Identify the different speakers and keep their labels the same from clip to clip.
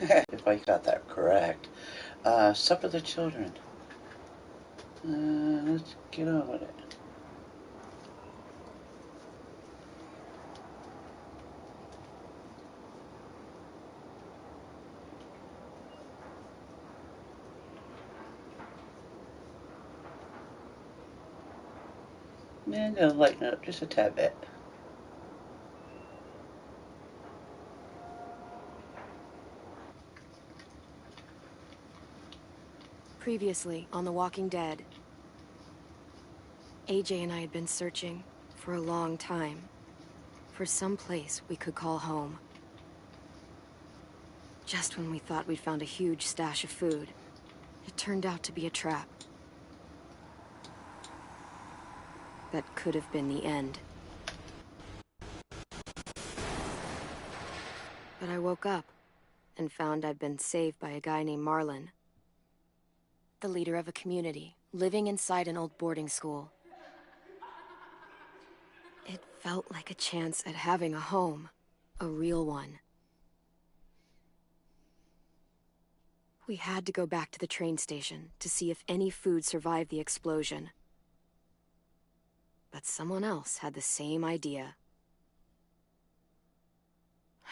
Speaker 1: If I got that correct. Supper of the Children. Let's get on with it. I'm gonna lighten it up just a tad bit.
Speaker 2: Previously on The Walking Dead, AJ and I had been searching for a long time for some place we could call home. Just when we thought we'd found a huge stash of food, it turned out to be a trap. That could have been the end. But I woke up and found I'd been saved by a guy named Marlon, the leader of a community living inside an old boarding school. It felt like a chance at having a home, a real one. We had to go back to the train station to see if any food survived the explosion. But someone else had the same idea.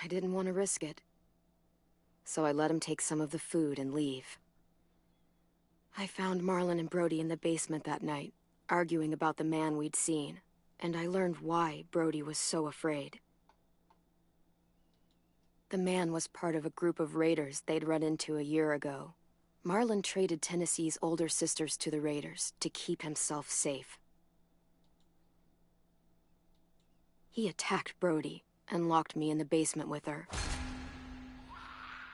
Speaker 2: I didn't want to risk it, so I let him take some of the food and leave. I found Marlon and Brody in the basement that night, arguing about the man we'd seen, and I learned why Brody was so afraid. The man was part of a group of raiders they'd run into a year ago. Marlon traded Tennessee's older sisters to the raiders to keep himself safe. He attacked Brody and locked me in the basement with her.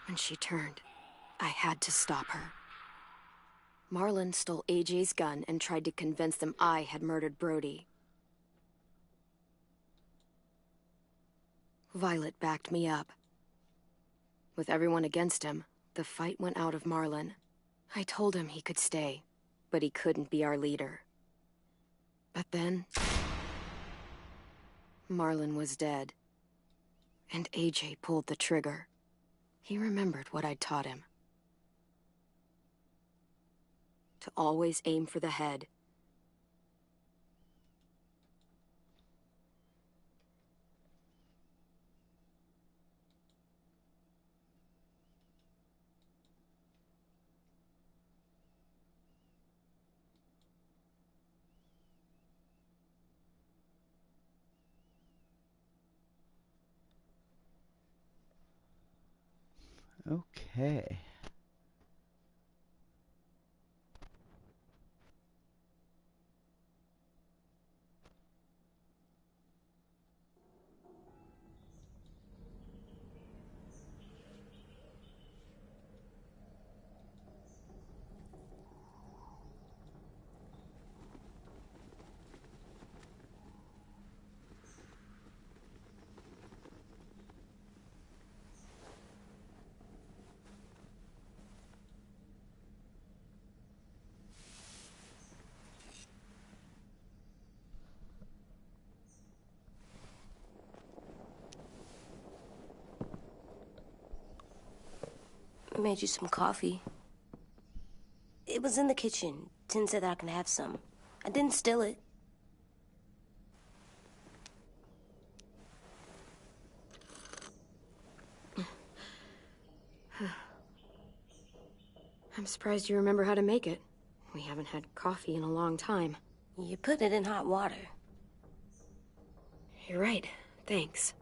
Speaker 2: When she turned, I had to stop her. Marlon stole AJ's gun and tried to convince them I had murdered Brody. Violet backed me up. With everyone against him, the fight went out of Marlon. I told him he could stay, but he couldn't be our leader. But then, Marlon was dead, and AJ pulled the trigger. He remembered what I'd taught him. To always aim for the head.
Speaker 1: Okay.
Speaker 3: I made you some coffee. It was in the kitchen. Tin said that I can have some. I didn't steal it.
Speaker 2: I'm surprised you remember how to make it. We haven't had coffee in a long time.
Speaker 3: You put it in hot water.
Speaker 2: You're right. Thanks.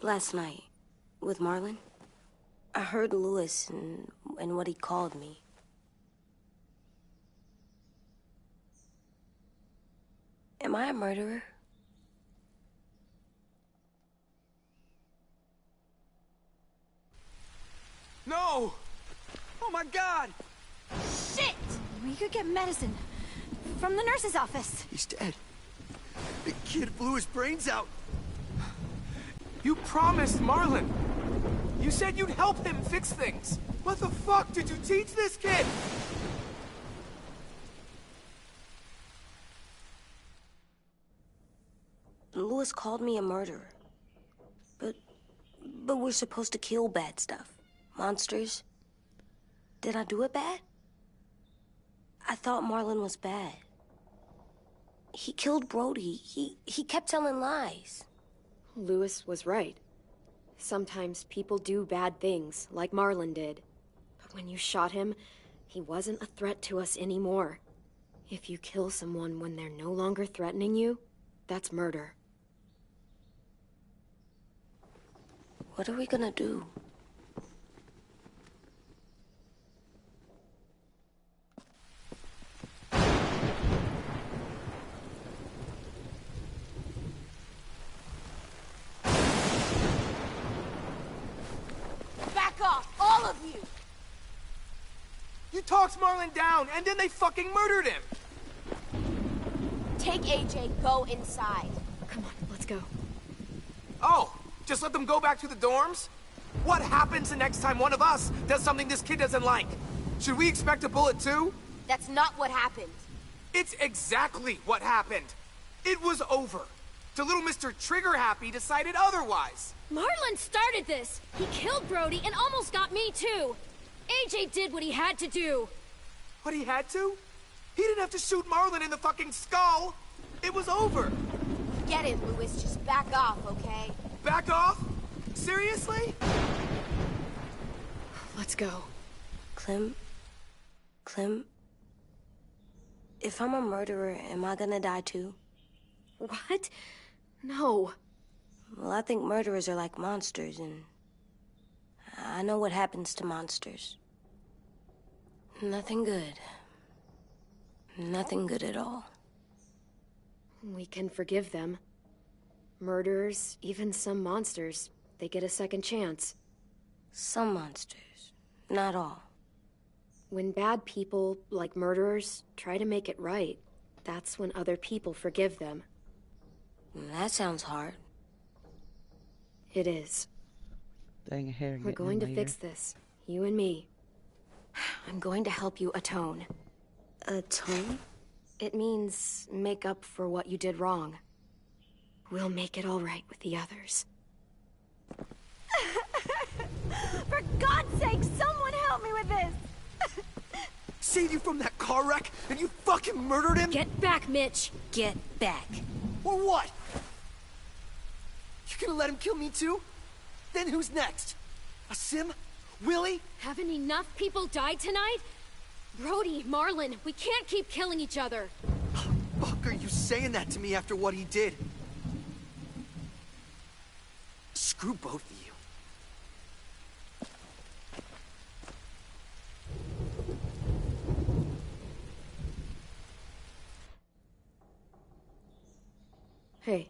Speaker 3: Last night, with Marlon, I heard Lewis and what he called me. Am I a murderer?
Speaker 4: No! Oh my God!
Speaker 5: Shit! We could get medicine from the nurse's office.
Speaker 4: He's dead. The kid blew his brains out. You promised Marlon. You said you'd help him fix things. What the fuck did you teach this kid?
Speaker 3: Lewis called me a murderer. But we're supposed to kill bad stuff. Monsters. Did I do it bad? I thought Marlon was bad. He killed Brody. He kept telling lies.
Speaker 2: Lewis was right. Sometimes people do bad things, like Marlon did. But when you shot him, he wasn't a threat to us anymore. If you kill someone when they're no longer threatening you, that's murder.
Speaker 3: What are we gonna do?
Speaker 5: Back off, all of you!
Speaker 4: You talked Marlon down, and then they fucking murdered him!
Speaker 5: Take AJ, go inside.
Speaker 2: Come on, let's go.
Speaker 4: Oh, just let them go back to the dorms? What happens the next time one of us does something this kid doesn't like? Should we expect a bullet too?
Speaker 5: That's not what happened.
Speaker 4: It's exactly what happened. It was over. The little Mr. Trigger Happy decided otherwise.
Speaker 5: Marlon started this. He killed Brody and almost got me too. AJ did what he had to do.
Speaker 4: What he had to? He didn't have to shoot Marlon in the fucking skull. It was over.
Speaker 5: Get it, Lewis. Just back off, okay?
Speaker 4: Back off? Seriously?
Speaker 2: Let's go.
Speaker 3: Clem? If I'm a murderer, am I gonna die too?
Speaker 2: What? No.
Speaker 3: Well, I think murderers are like monsters, and I know what happens to monsters. Nothing good. Nothing good at all.
Speaker 2: We can forgive them. Murderers, even some monsters, they get a second chance.
Speaker 3: Some monsters, not all.
Speaker 2: When bad people, like murderers, try to make it right, that's when other people forgive them.
Speaker 3: That sounds hard.
Speaker 2: It is.
Speaker 6: Dang hair.
Speaker 2: We're going to fix this, you and me. I'm going to help you atone.
Speaker 3: Atone?
Speaker 2: It means make up for what you did wrong. We'll make it all right with the others.
Speaker 5: For God's sake, someone help me with this!
Speaker 4: Saved you from that car wreck, and you fucking murdered him?
Speaker 2: Get back, Mitch!
Speaker 3: Get back.
Speaker 4: Or what? You gonna let him kill me too? Then who's next? A Sim? Willie?
Speaker 5: Haven't enough people died tonight? Brody, Marlon, we can't keep killing each other.
Speaker 4: Fuck are you saying that to me after what he did? Screw both of you.
Speaker 2: Hey,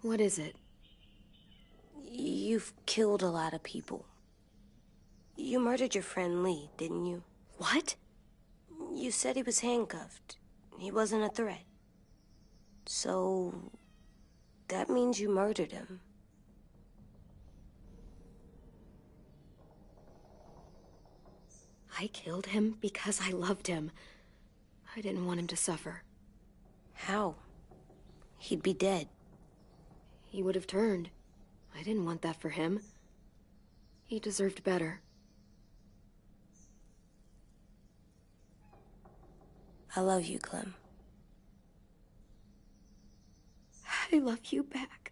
Speaker 2: what is it?
Speaker 3: You've killed a lot of people. You murdered your friend Lee, didn't you?
Speaker 2: What?
Speaker 3: You said he was handcuffed. He wasn't a threat. So, that means you murdered him.
Speaker 2: I killed him because I loved him. I didn't want him to suffer.
Speaker 3: How? He'd be dead.
Speaker 2: He would have turned. I didn't want that for him. He deserved better.
Speaker 3: I love you, Clem.
Speaker 2: I love you back.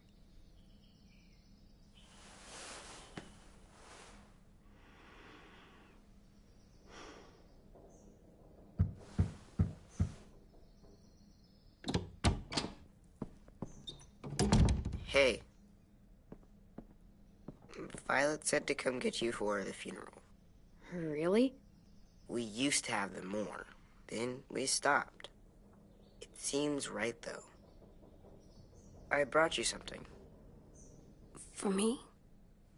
Speaker 7: Hey. Violet said to come get you for the funeral.
Speaker 2: Really?
Speaker 7: We used to have them more. Then we stopped. It seems right, though. I brought you something.
Speaker 3: For me?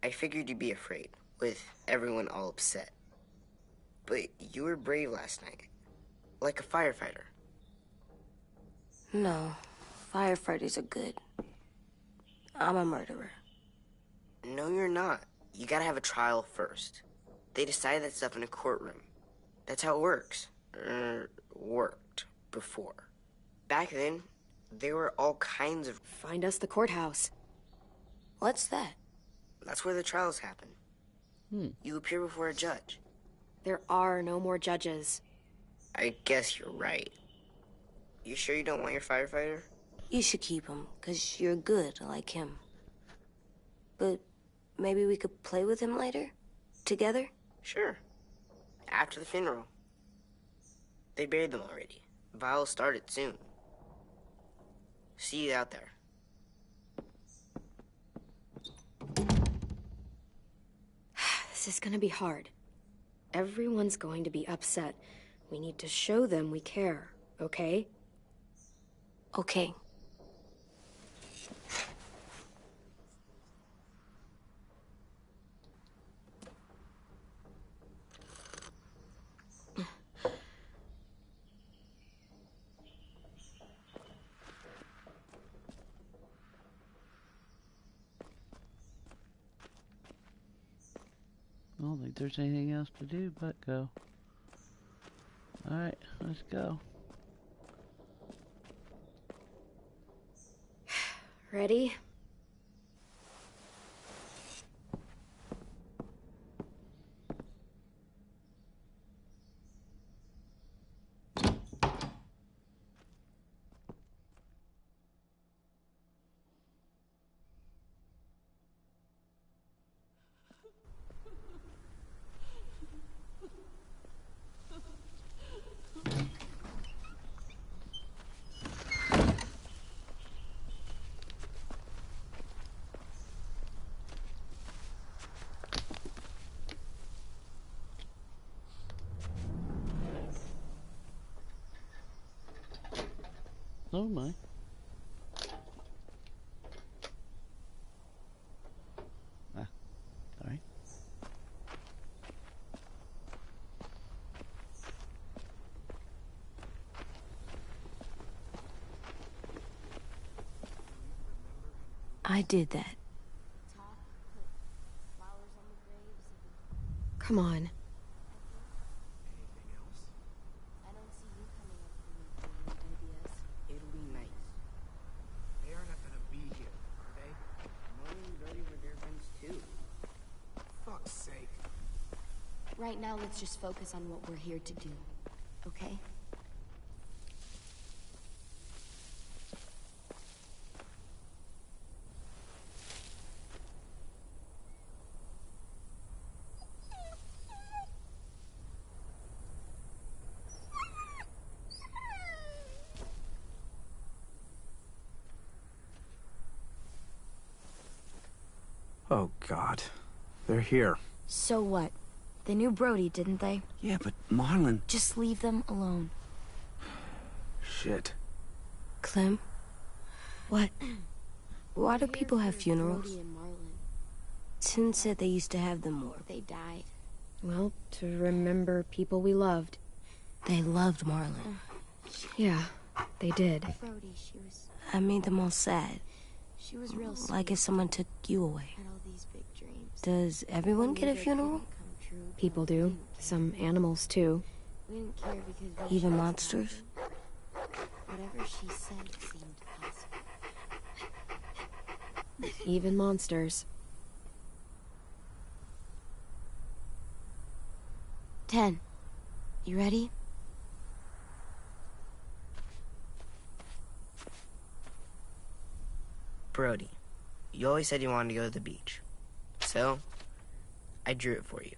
Speaker 7: I figured you'd be afraid, with everyone all upset. But you were brave last night. Like a firefighter.
Speaker 3: No. Firefighters are good. I'm a murderer.
Speaker 7: No, you're not. You gotta have a trial first. They decide that stuff in a courtroom. That's how it works. Worked before. Back then, there were all kinds of...
Speaker 2: Find us the courthouse.
Speaker 3: What's that?
Speaker 7: That's where the trials happen. You appear before a judge.
Speaker 2: There are no more judges.
Speaker 7: I guess you're right. You sure you don't want your firefighter?
Speaker 3: You should keep him, 'cause you're good like him. But maybe we could play with him later? Together?
Speaker 7: Sure. After the funeral. They buried them already. Viol'll start it soon. See you out there.
Speaker 2: This is gonna be hard. Everyone's going to be upset. We need to show them we care, okay?
Speaker 3: Okay.
Speaker 6: I don't think there's anything else to do but go. Alright, let's go.
Speaker 2: Ready?
Speaker 6: Oh my. Ah, sorry.
Speaker 3: I did that.
Speaker 2: Come on.
Speaker 7: It'll be nice.
Speaker 4: They are not gonna be here, are they?
Speaker 7: Marlon and Brody were their friends too.
Speaker 4: Fuck's sake.
Speaker 5: Right now, let's just focus on what we're here to do, okay?
Speaker 4: Oh, God. They're here.
Speaker 5: So what? They knew Brody, didn't they?
Speaker 4: Yeah, but Marlon...
Speaker 5: Just leave them alone.
Speaker 4: Shit.
Speaker 3: Clem?
Speaker 2: What?
Speaker 3: Why do people have funerals?
Speaker 5: Brody and Marlon,
Speaker 3: Tin said they used to have them more.
Speaker 5: they died.
Speaker 2: Well, to remember people we loved.
Speaker 3: They loved Marlon.
Speaker 2: Yeah, they did.
Speaker 5: Brody,
Speaker 3: I made them all sad.
Speaker 5: she was real sweet.
Speaker 3: Like if someone took you away.
Speaker 5: Had all these big dreams.
Speaker 3: Does everyone get a funeral?
Speaker 2: People do. Some animals, too.
Speaker 5: We didn't care because we
Speaker 3: Even
Speaker 5: chose
Speaker 3: monsters?
Speaker 5: not to. Whatever she said seemed possible.
Speaker 2: Even monsters.
Speaker 5: 10. You ready?
Speaker 7: Brody, you always said you wanted to go to the beach. So, I drew it for you.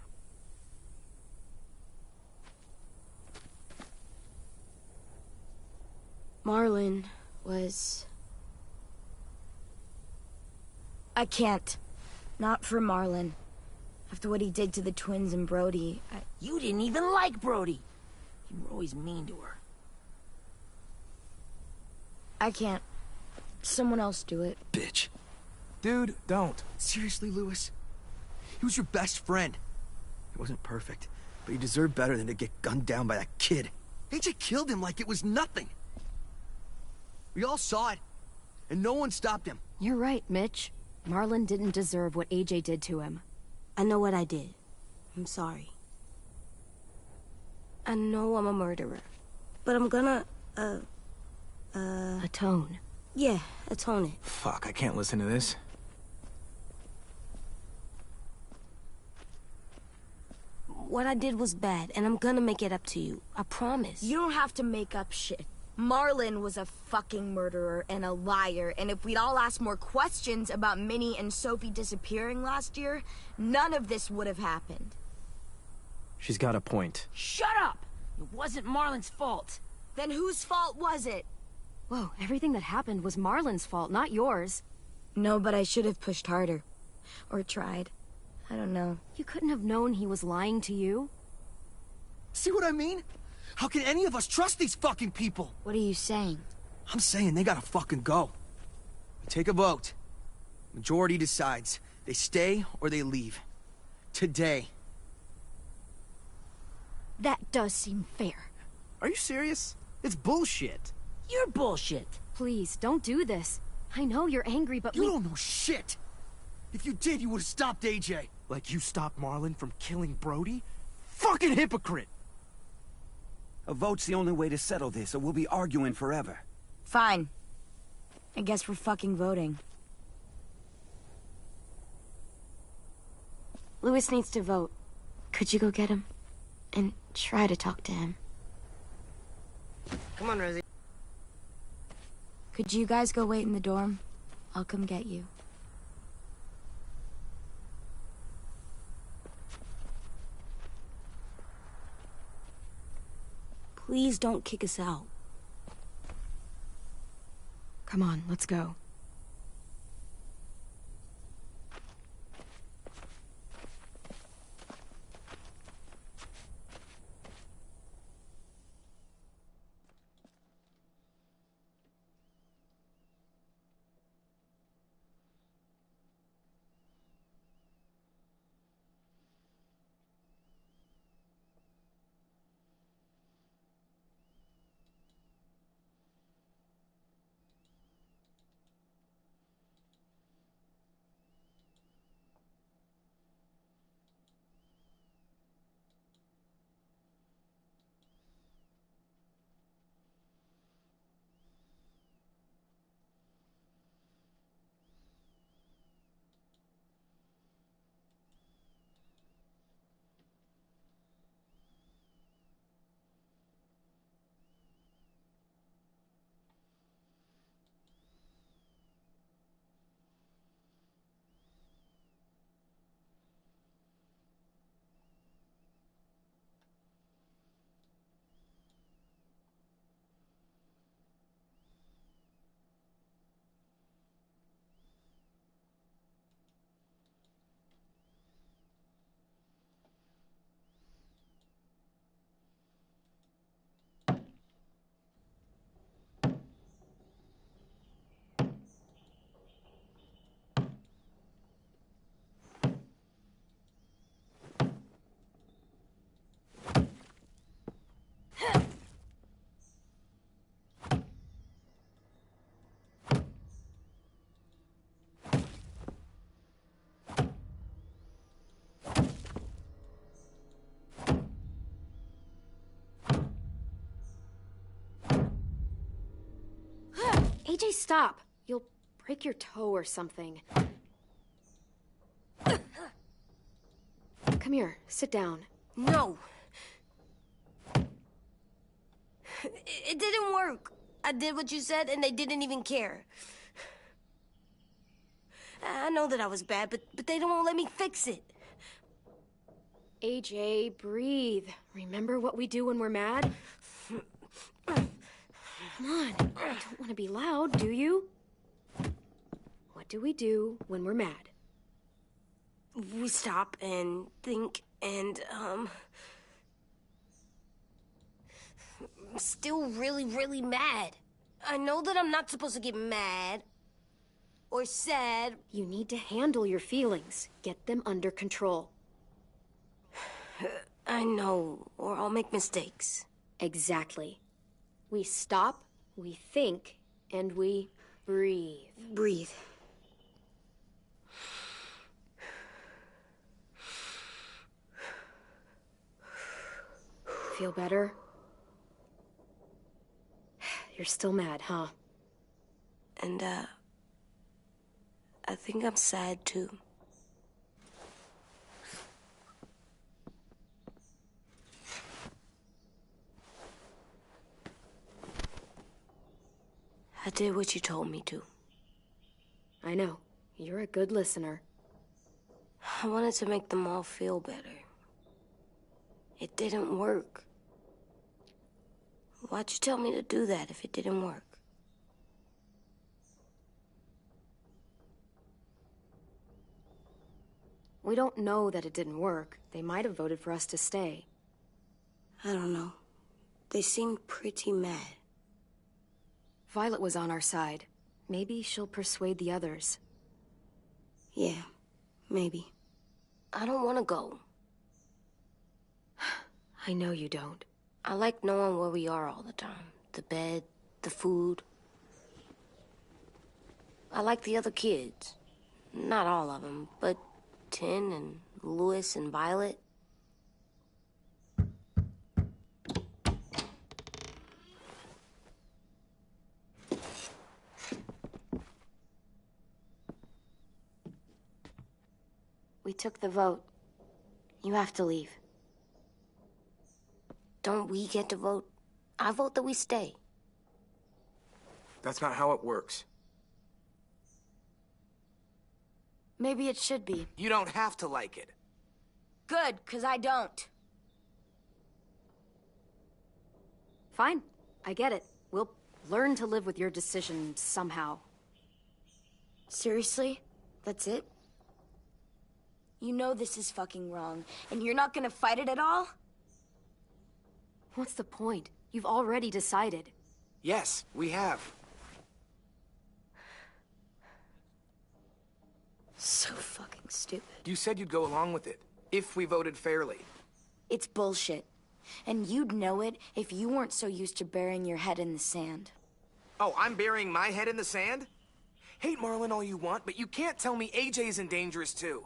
Speaker 5: Marlon was... I can't. Not for Marlon. After what he did to the twins and Brody,
Speaker 8: You didn't even like Brody. You were always mean to her.
Speaker 5: I can't. Someone else do it.
Speaker 4: Bitch. Dude, don't. Seriously, Lewis? He was your best friend. He wasn't perfect, but he deserved better than to get gunned down by that kid. AJ killed him like it was nothing. We all saw it, and no one stopped him.
Speaker 2: You're right, Mitch. Marlon didn't deserve what AJ did to him.
Speaker 3: I know what I did. I'm sorry. I know I'm a murderer. But I'm gonna,
Speaker 2: Atone.
Speaker 3: yeah, atone it.
Speaker 4: Fuck, I can't listen to this.
Speaker 3: what I did was bad, and I'm gonna make it up to you. I promise.
Speaker 5: You don't have to make up shit. Marlon was a fucking murderer and a liar, and if we'd all asked more questions about Minnie and Sophie disappearing last year, none of this would have happened.
Speaker 9: She's got a point.
Speaker 8: Shut up! It wasn't Marlon's fault.
Speaker 5: Then whose fault was it?
Speaker 2: Whoa, everything that happened was Marlon's fault, not yours.
Speaker 5: No, but I should have pushed harder. Or tried. I don't know.
Speaker 2: You couldn't have known he was lying to you.
Speaker 4: See what I mean? How can any of us trust these fucking people?
Speaker 5: What are you saying?
Speaker 4: I'm saying they gotta fucking go. We take a vote. Majority decides. They stay or they leave. Today.
Speaker 2: That does seem fair.
Speaker 9: Are you serious? It's bullshit.
Speaker 8: You're bullshit.
Speaker 2: Please, don't do this. I know you're angry, but
Speaker 4: You don't know shit! If you did, you would've stopped AJ.
Speaker 9: Like you stopped Marlon from killing Brody? Fucking hypocrite!
Speaker 10: A vote's the only way to settle this, or we'll be arguing forever.
Speaker 5: Fine. I guess we're fucking voting. Louis needs to vote. Could you go get him? And try to talk to him.
Speaker 7: Come on, Rosie.
Speaker 5: Could you guys go wait in the dorm? I'll come get you.
Speaker 3: Please don't kick us out.
Speaker 2: come on, let's go. AJ, stop! You'll break your toe or something. Come here, sit down.
Speaker 3: No. It didn't work. I did what you said, and they didn't even care. I know that I was bad, but they don't let me fix it.
Speaker 2: AJ, breathe. Remember what we do when we're mad? Come on, you don't want to be loud, do you? What do we do when we're mad?
Speaker 3: We stop and think and, I'm still really, really mad. I know that I'm not supposed to get mad or sad.
Speaker 2: You need to handle your feelings. Get them under control.
Speaker 3: I know, or I'll make mistakes.
Speaker 2: Exactly. We stop, we think, and we breathe.
Speaker 3: Breathe.
Speaker 2: Feel better? You're still mad, huh?
Speaker 3: And, I think I'm sad, too. I did what you told me to.
Speaker 2: I know. You're a good listener.
Speaker 3: I wanted to make them all feel better. It didn't work. Why'd you tell me to do that if it didn't work?
Speaker 2: We don't know that it didn't work. They might have voted for us to stay.
Speaker 3: I don't know. They seemed pretty mad.
Speaker 2: Violet was on our side. Maybe she'll persuade the others.
Speaker 3: Yeah, maybe. I don't want to go.
Speaker 2: I know you don't.
Speaker 3: I like knowing where we are all the time. The bed, the food. I like the other kids. Not all of them, but Tin and Louis and Violet.
Speaker 2: We took the vote. You have to leave.
Speaker 3: Don't we get to vote? I vote that we stay.
Speaker 9: That's not how it works.
Speaker 2: Maybe it should be.
Speaker 9: You don't have to like it.
Speaker 5: Good, 'cause I don't.
Speaker 2: Fine. I get it. We'll learn to live with your decision somehow.
Speaker 5: Seriously? That's it? You know this is fucking wrong, and you're not gonna fight it at all?
Speaker 2: What's the point? You've already decided.
Speaker 9: Yes, we have.
Speaker 5: So fucking stupid.
Speaker 9: You said you'd go along with it, if we voted fairly.
Speaker 5: It's bullshit. And you'd know it if you weren't so used to burying your head in the sand.
Speaker 9: Oh, I'm burying my head in the sand? Hate Marlin all you want, but you can't tell me AJ's in dangerous too.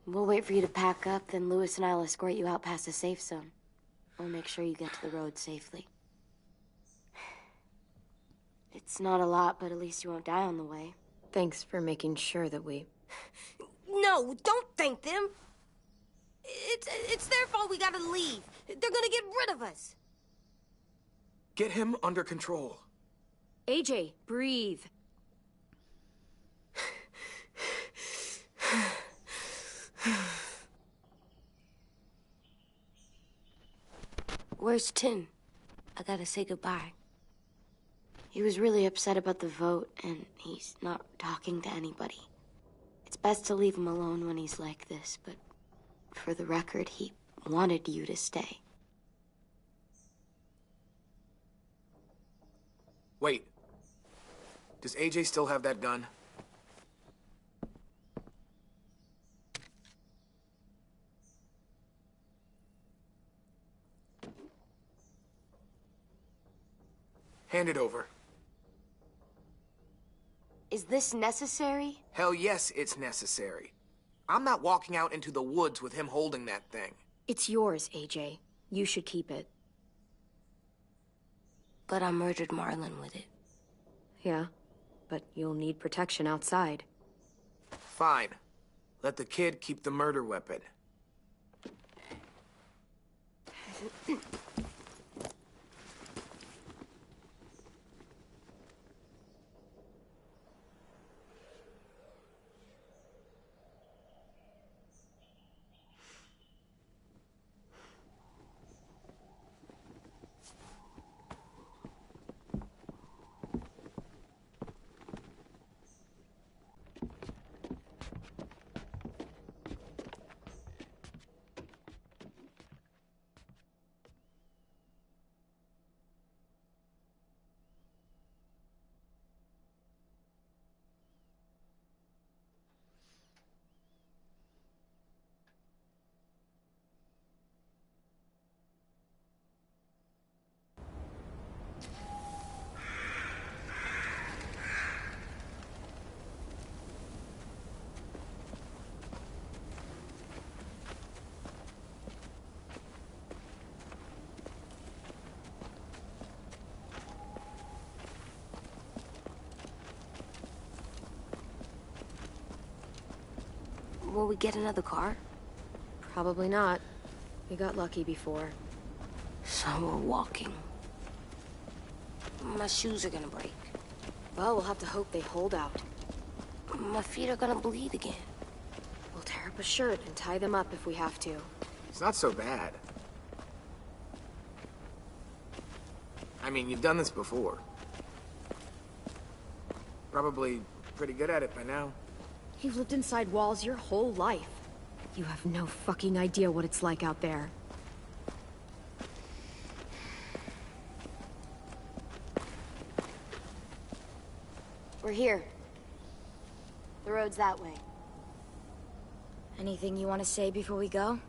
Speaker 2: We'll wait for you to pack up, then Louis and I'll escort you out past the safe zone. We'll make sure you get to the road safely. It's not a lot, but at least you won't die on the way. Thanks for making sure that we...
Speaker 3: No, don't thank them. It's their fault we gotta leave. They're gonna get rid of us.
Speaker 9: Get him under control.
Speaker 2: AJ, breathe.
Speaker 3: Where's Tin? I gotta say goodbye.
Speaker 2: He was really upset about the vote, and he's not talking to anybody. It's best to leave him alone when he's like this, but for the record, he wanted you to stay.
Speaker 9: Wait. Does AJ still have that gun? Hand it over.
Speaker 2: Is this necessary?
Speaker 9: Hell yes, it's necessary. I'm not walking out into the woods with him holding that thing.
Speaker 2: It's yours, AJ. You should keep it.
Speaker 3: But I murdered Marlin with it.
Speaker 2: Yeah, but you'll need protection outside.
Speaker 9: Fine. Let the kid keep the murder weapon.
Speaker 3: Will we get another car?
Speaker 2: Probably not. We got lucky before.
Speaker 3: So we're walking. My shoes are gonna break.
Speaker 2: Well, we'll have to hope they hold out.
Speaker 3: My feet are gonna bleed again.
Speaker 2: We'll tear up a shirt and tie them up if we have to.
Speaker 9: It's not so bad. I mean, you've done this before. Probably pretty good at it by now.
Speaker 2: You've lived inside walls your whole life. You have no fucking idea what it's like out there. We're here. The road's that way.
Speaker 5: Anything you want to say before we go?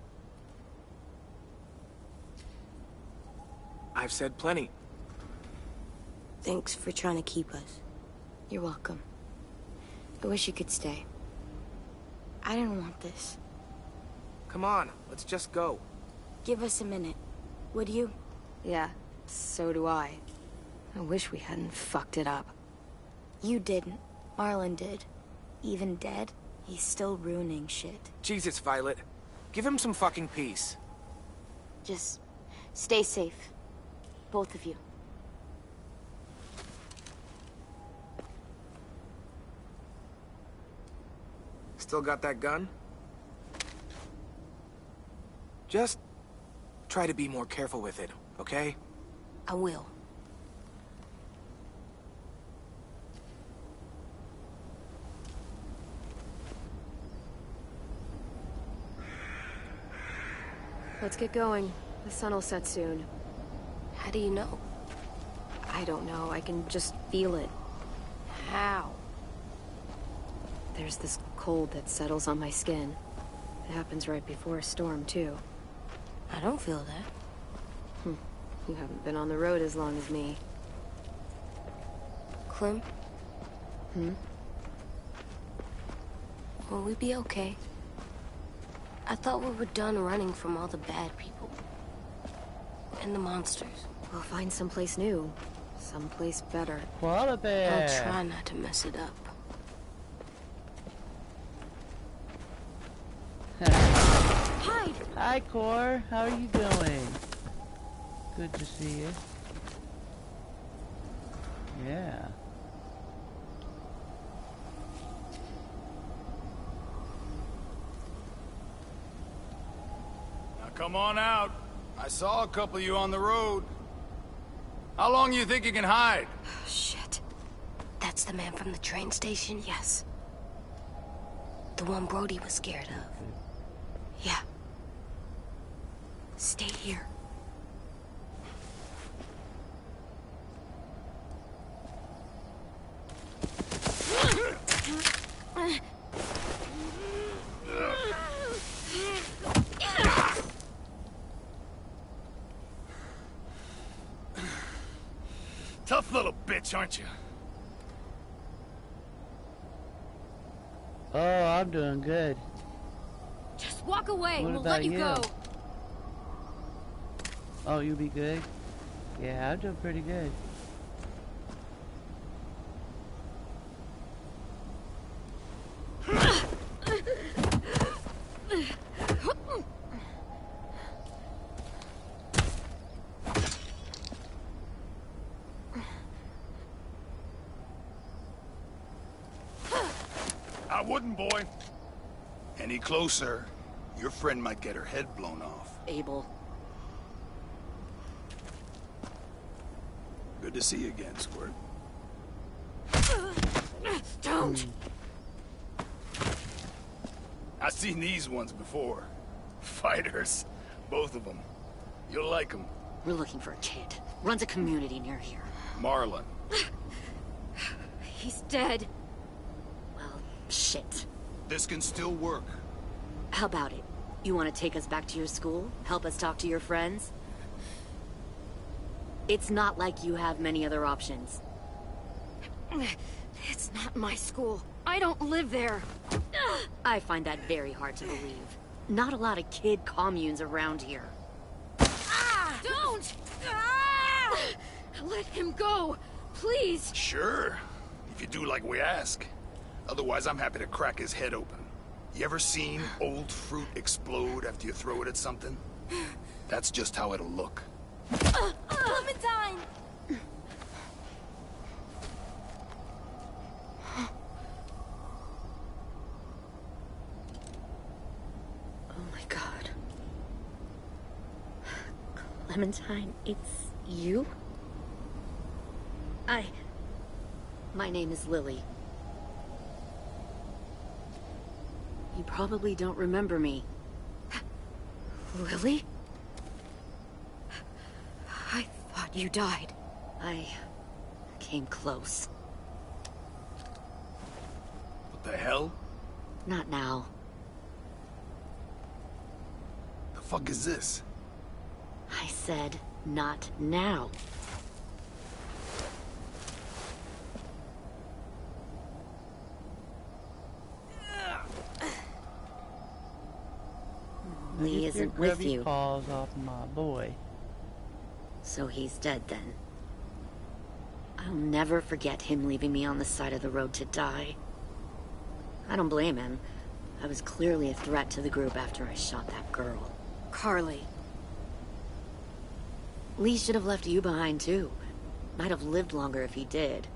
Speaker 9: I've said plenty.
Speaker 3: Thanks for trying to keep us.
Speaker 5: You're welcome. I wish you could stay. I didn't want this.
Speaker 9: Come on, let's just go.
Speaker 5: Give us a minute, would you?
Speaker 2: Yeah, so do I. I wish we hadn't fucked it up.
Speaker 5: You didn't. Marlon did. Even dead, he's still ruining shit.
Speaker 9: Jesus, Violet. Give him some fucking peace.
Speaker 5: Just stay safe. Both of you.
Speaker 9: Still got that gun? Just try to be more careful with it, okay?
Speaker 3: I will.
Speaker 2: Let's get going. The sun will set soon.
Speaker 3: How do you know?
Speaker 2: I don't know. I can just feel it.
Speaker 3: How?
Speaker 2: There's this cold that settles on my skin. It happens right before a storm, too.
Speaker 3: I don't feel that.
Speaker 2: You haven't been on the road as long as me.
Speaker 3: Clem? Will we be okay? I thought we were done running from all the bad people. And the monsters.
Speaker 2: We'll find someplace new. Someplace better.
Speaker 6: KorAllRBare.
Speaker 3: I'll try not to mess it up.
Speaker 2: Hide!
Speaker 6: Hi, Kor. How are you doing? Good to see you. Yeah.
Speaker 11: Now come on out. I saw a couple of you on the road. How long you think you can hide?
Speaker 2: Shit.
Speaker 3: That's the man from the train station?
Speaker 2: Yes.
Speaker 3: The one Brody was scared of.
Speaker 2: Yeah. Stay here.
Speaker 11: Tough little bitch, aren't you?
Speaker 6: Oh, I'm doing good.
Speaker 2: Just walk away.
Speaker 6: What
Speaker 2: We'll
Speaker 6: about
Speaker 2: let you go.
Speaker 6: Oh, you be good? Yeah, I'm doing pretty good.
Speaker 11: I wouldn't, boy. Any closer, your friend might get her head blown off.
Speaker 8: Abel.
Speaker 11: Good to see you again, Squirt.
Speaker 2: Don't!
Speaker 11: I've seen these ones before. Fighters. Both of them. You'll like them.
Speaker 8: We're looking for a kid. Runs a community near here.
Speaker 11: Marlon.
Speaker 2: He's dead.
Speaker 8: Well, shit.
Speaker 11: This can still work.
Speaker 8: How about it? You want to take us back to your school? Help us talk to your friends? It's not like you have many other options.
Speaker 2: It's not my school. I don't live there.
Speaker 8: I find that very hard to believe. Not a lot of kid communes around here.
Speaker 2: Don't! Let him go, please.
Speaker 11: Sure. If you do like we ask. Otherwise, I'm happy to crack his head open. You ever seen old fruit explode after you throw it at something? That's just how it'll look.
Speaker 5: Clementine!
Speaker 8: Oh my god. Clementine, it's you? My name is Lily. You probably don't remember me.
Speaker 2: Lily? I thought you died.
Speaker 8: I came close.
Speaker 11: What the hell?
Speaker 8: Not now.
Speaker 11: The fuck is this?
Speaker 8: I said, not now. Lee isn't with you.
Speaker 6: Paws off my boy.
Speaker 8: So he's dead then. I'll never forget him leaving me on the side of the road to die. I don't blame him. I was clearly a threat to the group after I shot that girl.
Speaker 2: Carly.
Speaker 8: Lee should have left you behind too. Might have lived longer if he did.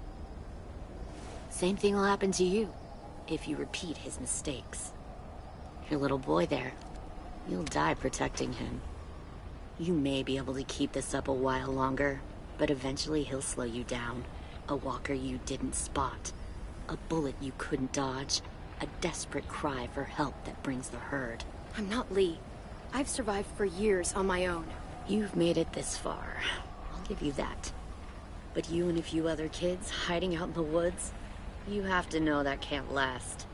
Speaker 8: Same thing will happen to you, if you repeat his mistakes. Your little boy there, you'll die protecting him. You may be able to keep this up a while longer, but eventually he'll slow you down. A walker you didn't spot. A bullet you couldn't dodge. A desperate cry for help that brings the herd.
Speaker 2: I'm not Lee. I've survived for years on my own.
Speaker 8: You've made it this far. I'll give you that. But you and a few other kids hiding out in the woods, you have to know that can't last.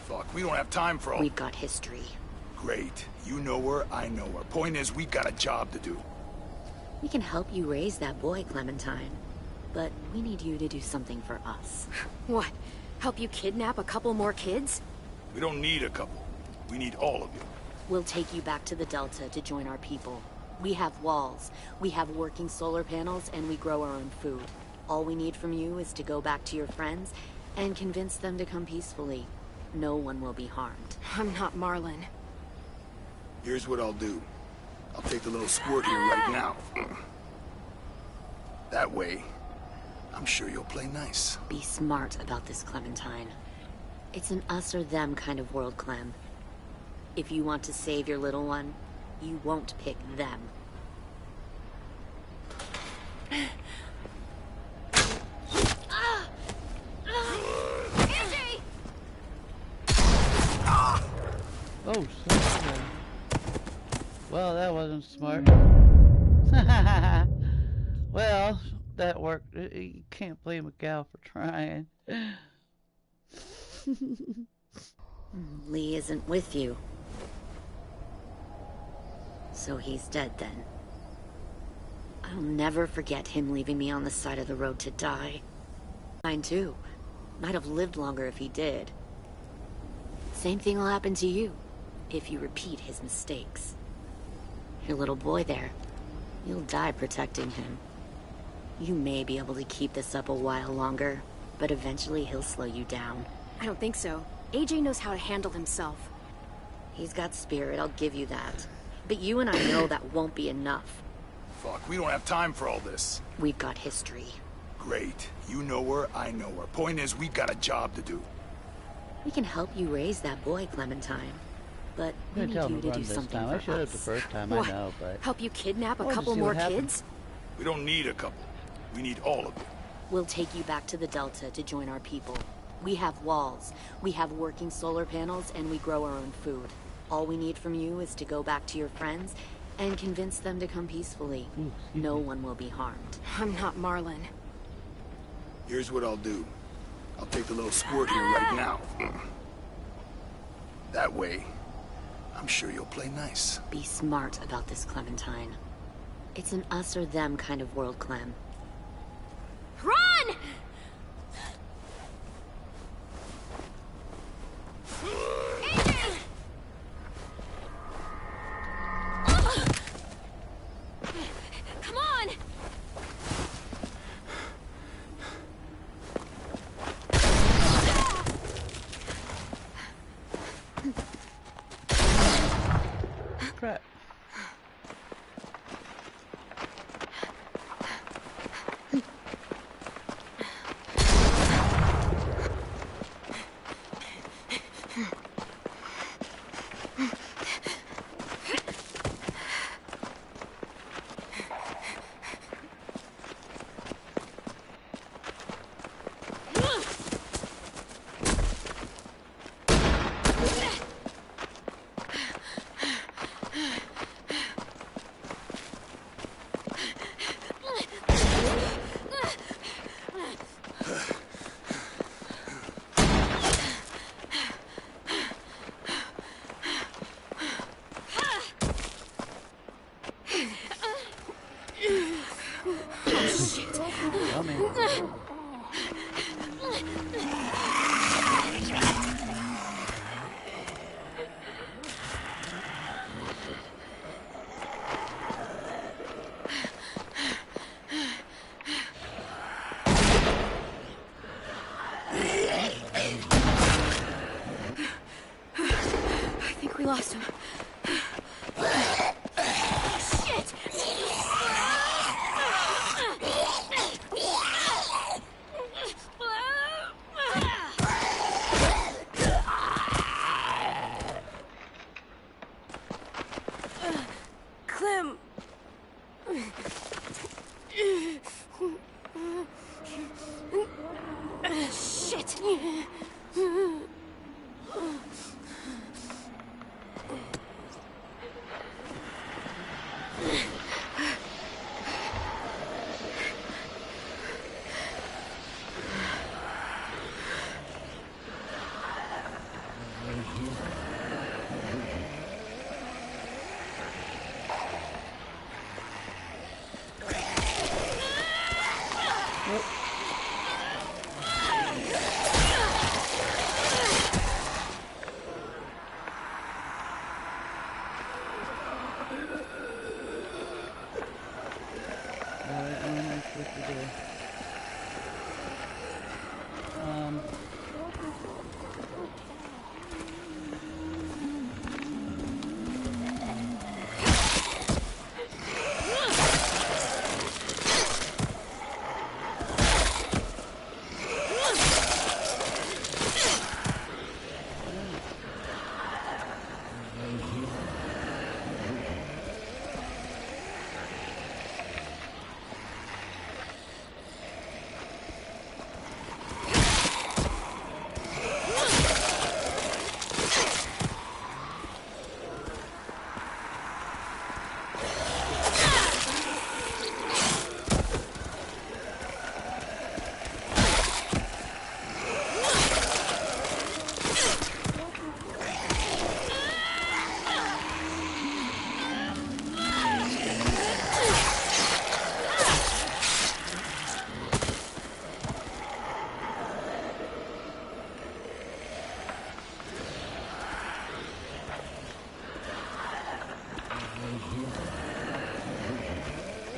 Speaker 11: Fuck, we don't have time for all...
Speaker 8: We've got history.
Speaker 11: Great. You know her, I know her. Point is, we got a job to do.
Speaker 8: We can help you raise that boy, Clementine. But we need you to do something for us.
Speaker 2: What? Help you kidnap a couple more kids?
Speaker 11: We don't need a couple. We need all of you.
Speaker 8: We'll take you back to the Delta to join our people. We have walls, we have working solar panels, and we grow our own food. All we need from you is to go back to your friends and convince them to come peacefully. No one will be harmed.
Speaker 2: I'm not Marlon.
Speaker 11: Here's what I'll do. I'll take the little squirt here right now. That way, I'm sure you'll play nice.
Speaker 8: Be smart about this, Clementine. It's an us or them kind of world, Clem. If you want to save your little one, you won't pick them.
Speaker 6: Oh, sorry. Well, that wasn't smart. Well, that worked. You can't blame a gal for trying.
Speaker 8: Lee isn't with you. So he's dead then. I'll never forget him leaving me on the side of the road to die. Mine too. Might have lived longer if he did. Same thing will happen to you, if you repeat his mistakes. Your little boy there, you'll die protecting him. You may be able to keep this up a while longer, but eventually he'll slow you down.
Speaker 2: I don't think so. AJ knows how to handle himself.
Speaker 8: He's got spirit, I'll give you that. But you and I know that won't be enough.
Speaker 11: Fuck, we don't have time for all this.
Speaker 8: We've got history.
Speaker 11: Great. You know her, I know her. Point is, we've got a job to do.
Speaker 8: We can help you raise that boy, Clementine. But we need you to do something for us.
Speaker 6: I should have the first time,
Speaker 2: What?
Speaker 6: I know, but...
Speaker 2: Help you kidnap a
Speaker 6: Just
Speaker 2: couple
Speaker 6: see
Speaker 2: more
Speaker 6: what happens.
Speaker 2: kids?
Speaker 11: We don't need a couple. We need all of you.
Speaker 8: We'll take you back to the Delta to join our people. We have walls, we have working solar panels, and we grow our own food. All we need from you is to go back to your friends and convince them to come peacefully. No one will be harmed.
Speaker 2: I'm not Marlon.
Speaker 11: Here's what I'll do. I'll take the little squirt here right now. That way, I'm sure you'll play nice.
Speaker 8: Be smart about this, Clementine. It's an us or them kind of world, Clem.
Speaker 5: Run!
Speaker 2: Come on!
Speaker 6: Jommi.
Speaker 2: I think we lost him. Shit!
Speaker 3: Clem.
Speaker 2: Shit!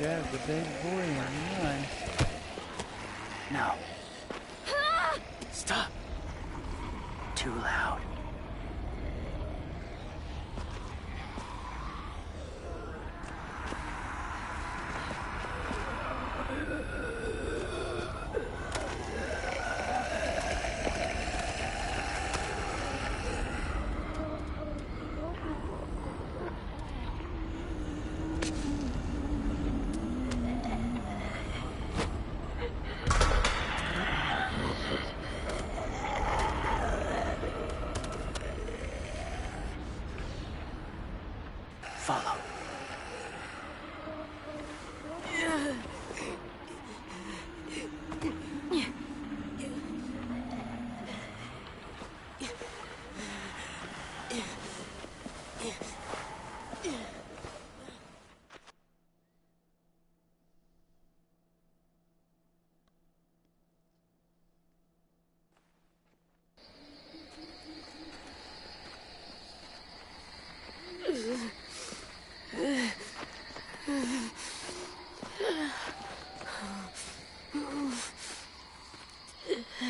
Speaker 6: Grab the big boy and run.
Speaker 1: No. Stop. Too loud. Follow.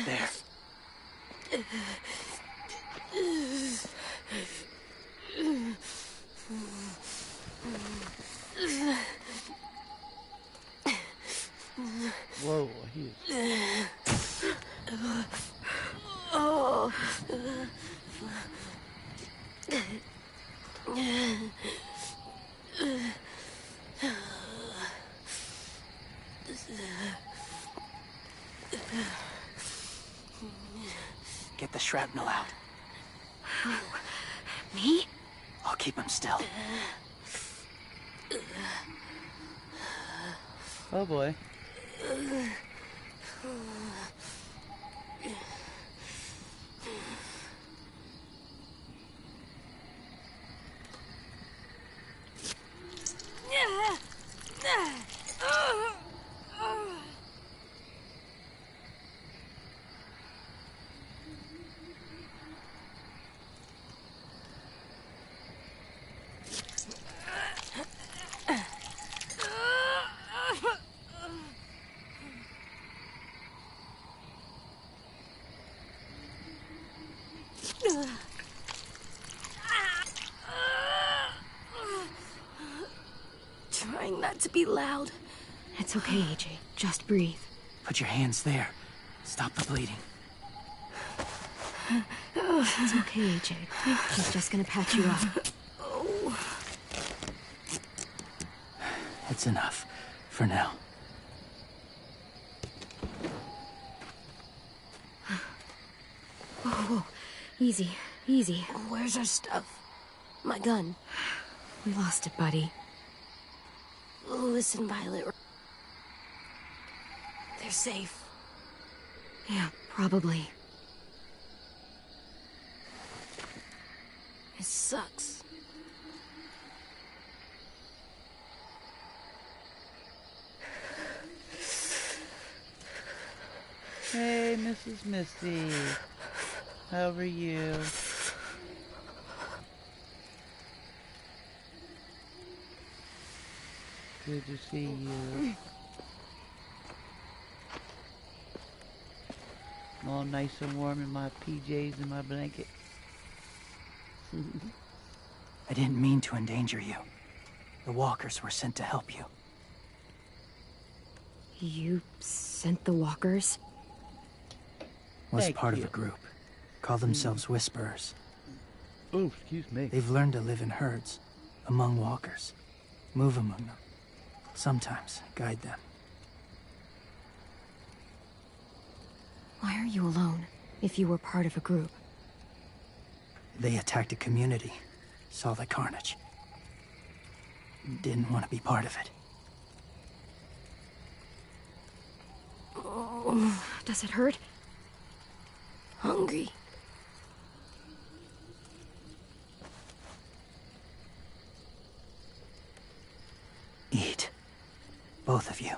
Speaker 1: There.
Speaker 6: Whoa, he is...
Speaker 3: Oh.
Speaker 1: Get the shrapnel out.
Speaker 2: Me?
Speaker 1: I'll keep him still.
Speaker 6: Oh boy.
Speaker 3: not to be loud.
Speaker 2: It's okay, AJ. Just breathe.
Speaker 4: Put your hands there. Stop the bleeding.
Speaker 2: It's okay, AJ. He's just gonna patch you up.
Speaker 3: Oh.
Speaker 4: It's enough. For now.
Speaker 2: Whoa, whoa. Easy, easy.
Speaker 3: Where's our stuff? My gun.
Speaker 2: We lost it, buddy.
Speaker 3: Lewis and Violet. They're safe.
Speaker 2: Yeah, probably.
Speaker 3: It sucks.
Speaker 6: Hey, Mrs. Missy. How are you? Good to see you. I'm all nice and warm in my PJs and my blanket.
Speaker 4: I didn't mean to endanger you. The walkers were sent to help you.
Speaker 2: You sent the walkers?
Speaker 4: Was
Speaker 6: Thank
Speaker 4: part of
Speaker 6: you.
Speaker 4: a group. Call themselves Whisperers.
Speaker 6: Oh, excuse me.
Speaker 4: They've learned to live in herds, among walkers. Move among them. Sometimes guide them.
Speaker 2: Why are you alone, if you were part of a group?
Speaker 4: They attacked a community. Saw the carnage. Didn't want to be part of it.
Speaker 3: Oh,
Speaker 2: Does it hurt?
Speaker 3: hungry.
Speaker 4: Eat. Both of you.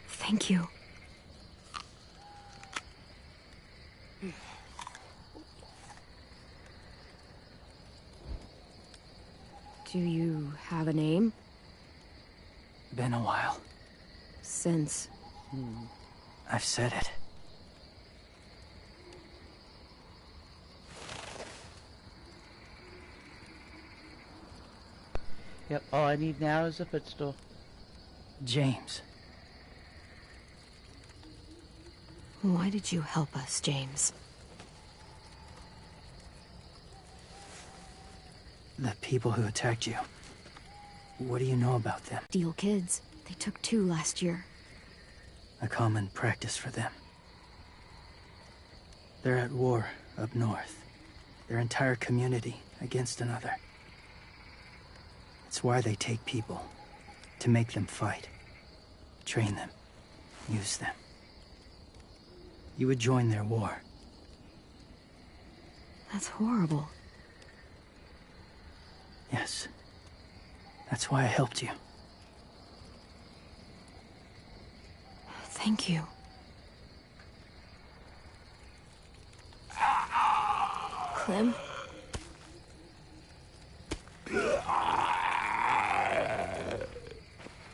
Speaker 2: Thank you. Do you have a name?
Speaker 4: Been a while.
Speaker 2: Since...
Speaker 4: I've said it.
Speaker 6: Yep, all I need now is a footstool.
Speaker 4: James.
Speaker 2: Why did you help us, James?
Speaker 4: The people who attacked you. What do you know about them?
Speaker 2: Steel kids. They took 2 last year.
Speaker 4: A common practice for them. They're at war up north. Their entire community against another. It's why they take people. To make them fight. Train them. Use them. You would join their war.
Speaker 2: That's horrible.
Speaker 4: Yes. That's why I helped you.
Speaker 2: Thank you.
Speaker 3: Clem?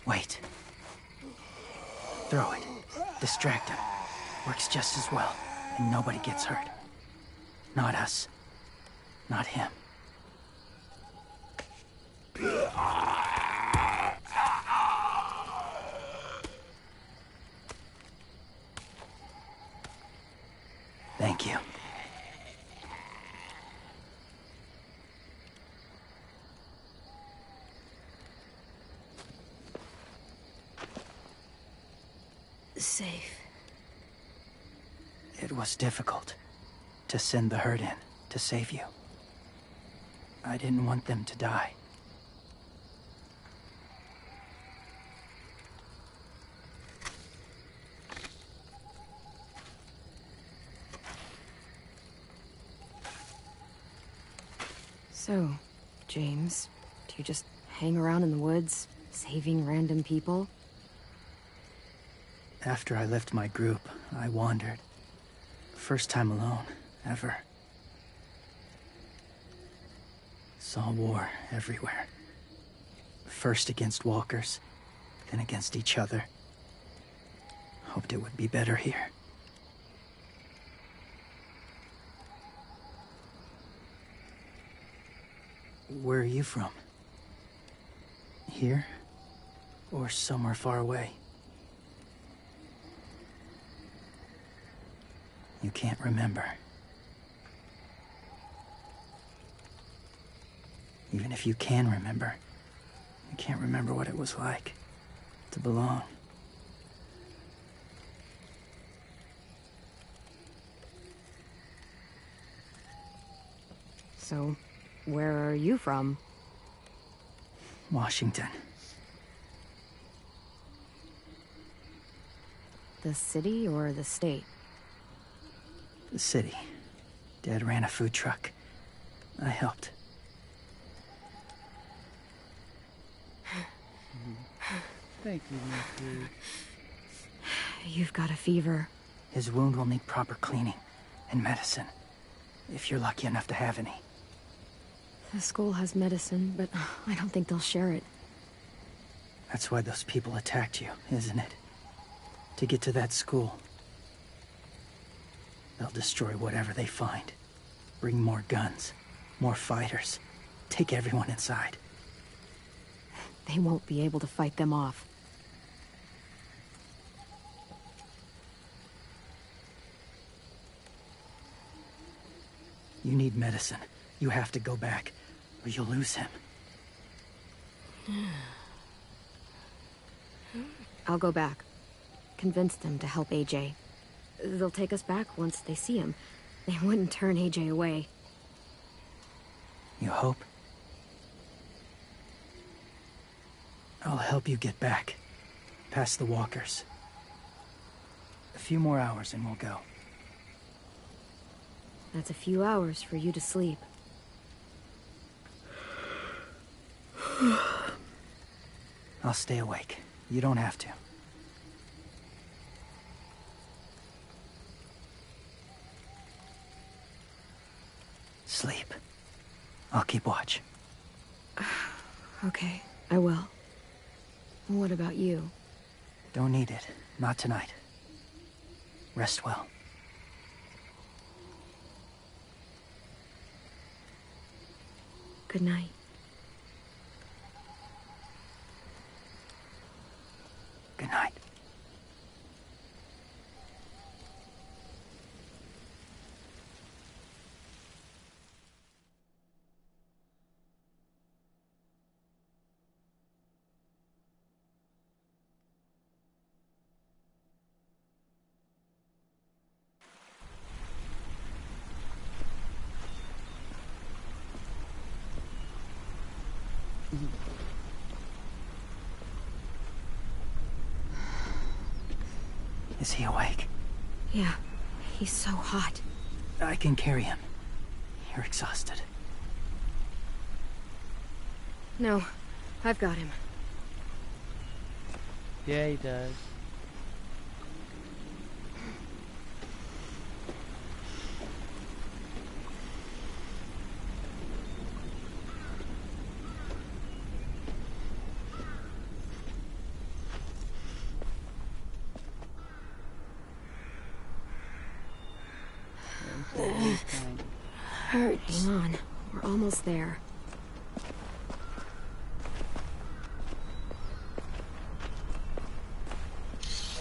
Speaker 4: Wait. Throw it. Distract him. Works just as well, and nobody gets hurt. Not us. Not him. Thank you.
Speaker 3: Safe.
Speaker 4: It was difficult to send the herd in to save you. I didn't want them to die.
Speaker 2: So, James, do you just hang around in the woods, saving random people?
Speaker 4: After I left my group, I wandered. First time alone, ever. Saw war everywhere. First against walkers, then against each other. Hoped it would be better here. Where are you from?
Speaker 12: Here? Or somewhere far away? You can't remember. Even if you can remember, you can't remember what it was like to belong.
Speaker 2: So, where are you from?
Speaker 12: Washington.
Speaker 2: The city or the state?
Speaker 12: The city. Dad ran a food truck. I helped.
Speaker 6: Thank you, Nicky.
Speaker 2: You've got a fever.
Speaker 12: His wound will need proper cleaning and medicine, if you're lucky enough to have any.
Speaker 2: The school has medicine, but I don't think they'll share it.
Speaker 12: That's why those people attacked you, isn't it? To get to that school. They'll destroy whatever they find. Bring more guns, more fighters. Take everyone inside.
Speaker 2: They won't be able to fight them off.
Speaker 12: You need medicine. You have to go back, or you'll lose him.
Speaker 2: I'll go back. Convince them to help AJ. They'll take us back once they see him. They wouldn't turn AJ away.
Speaker 12: You hope? I'll help you get back. Past the walkers. A few more hours and we'll go.
Speaker 2: That's a few hours for you to sleep.
Speaker 12: I'll stay awake. You don't have to. Sleep. I'll keep watch.
Speaker 2: Okay, I will. What about you?
Speaker 12: Don't need it. Not tonight. Rest well.
Speaker 2: Good night.
Speaker 12: Good night. Is he awake?
Speaker 2: Yeah, he's so hot.
Speaker 12: I can carry him. You're exhausted.
Speaker 2: No, I've got him.
Speaker 6: Yeah, he does.
Speaker 2: Hurts. Hang on, we're almost there.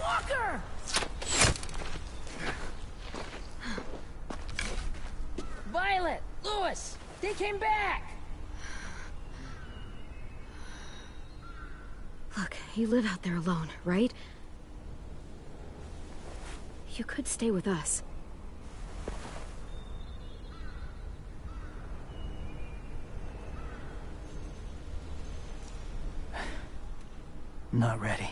Speaker 13: Walker! Violet! Lewis! They came back!
Speaker 2: Look, you live out there alone, right? You could stay with us.
Speaker 12: Not ready.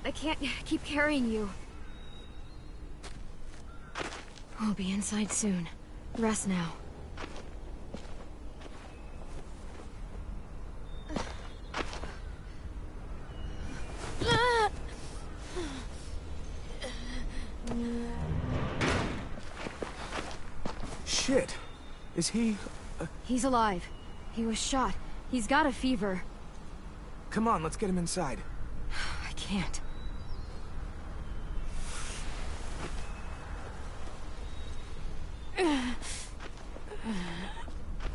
Speaker 2: I can't keep carrying you. We'll be inside soon. Rest now.
Speaker 9: shit. Is he...
Speaker 2: He's alive. He was shot. He's got a fever.
Speaker 9: Come on, let's get him inside.
Speaker 2: I can't.